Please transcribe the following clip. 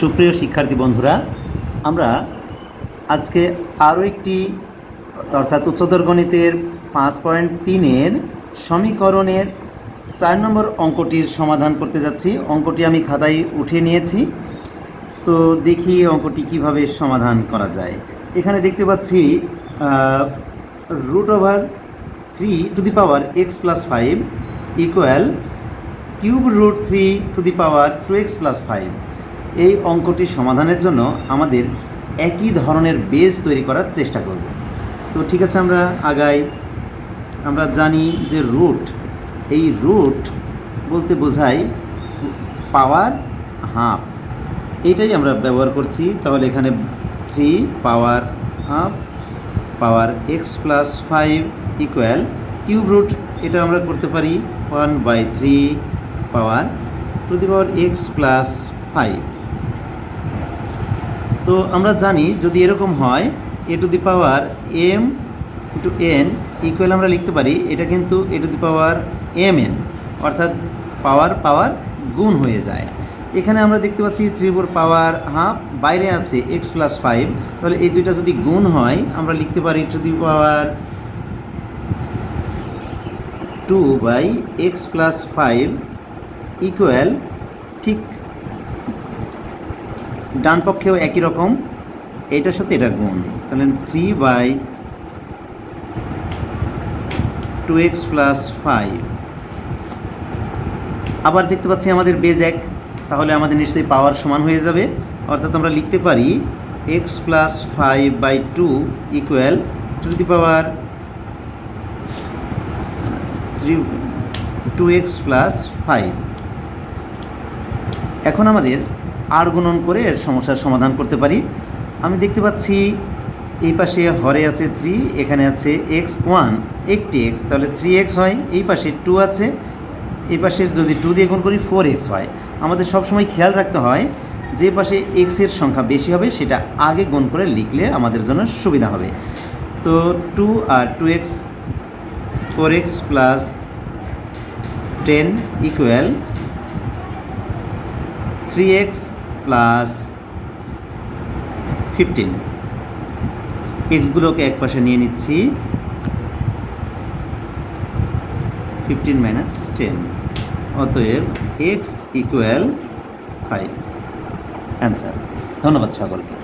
সুপ্রিয় শিক্ষার্থী বন্ধুরা, আমরা আজকে আরও একটি অর্থাৎ উচ্চতর গণিতের 5.3-এর সমীকরণের 4 নম্বর অঙ্কটির সমাধান করতে যাচ্ছি। অঙ্কটি আমি খাতায় উঠিয়ে নিয়েছি, তো দেখি অঙ্কটি কিভাবে সমাধান করা যায়। এখানে দেখতে পাচ্ছি √3x+5 ইকুয়াল √3 এই অঙ্কটি সমাধানের জন্য আমাদের একই ধরনের বেস তৈরি করার চেষ্টা করব। তো ঠিক আছে, আমরা আগাই। আমরা জানি যে এই রুট বলতে বোঝায় পাওয়ার হাফ, এইটাই আমরা ব্যবহার করছি। তাহলে এখানে 3 power half power x+5 equal cube root, এটা আমরা করতে পারি 1/3 পাওয়ার x+5। তো আমরা জানি যদি এরকম হয় a⁴m × n ইকুয়াল আমরা লিখতে পারি এটা কিন্তু a⁴mn, অর্থাৎ পাওয়ার গুণ হয়ে যায়। এখানে আমরা দেখতে পাচ্ছি 3 পাওয়ার হাফ, বাইরে আছে x+5, তাহলে এই দুইটা যদি গুণ হয় আমরা লিখতে পারি (2/x+5) ইকুয়াল, ঠিক ডান পক্ষেও একই রকম, এটার সাথে এটা গুণ, তাহলে 3/2x+5। আবার দেখতে পাচ্ছি আমাদের বেজ 1, তাহলে আমাদের নিশ্চয়ই পাওয়ার সমান হয়ে যাবে, অর্থাৎ আমরা লিখতে পারি x+5/2 ইকুয়াল 2x+5। এখন আমাদের আর গুণন করে এর সমস্যার সমাধান করতে পারি। আমি দেখতে পাচ্ছি এই পাশে হরে আছে 3, এখানে আছে x1 একটি x, তাহলে 3x হয়। এই পাশে 2 আছে, এই পাশের যদি 2 দিয়ে গুণ করি 4x হয়। আমাদের সবসময় খেয়াল রাখতে হয় যে পাশে x এর সংখ্যা বেশি হবে সেটা আগে গুণ করে লিখলে আমাদের জন্য সুবিধা হবে। তো 2 আর 2x 4x + 10 ইকুয়াল 3x + 15। এক্সগুলোকে এক পাশে নিয়ে নিচ্ছি, 15 - 10, অতএব x = 5 অ্যান্সার। ধন্যবাদ সকলকে।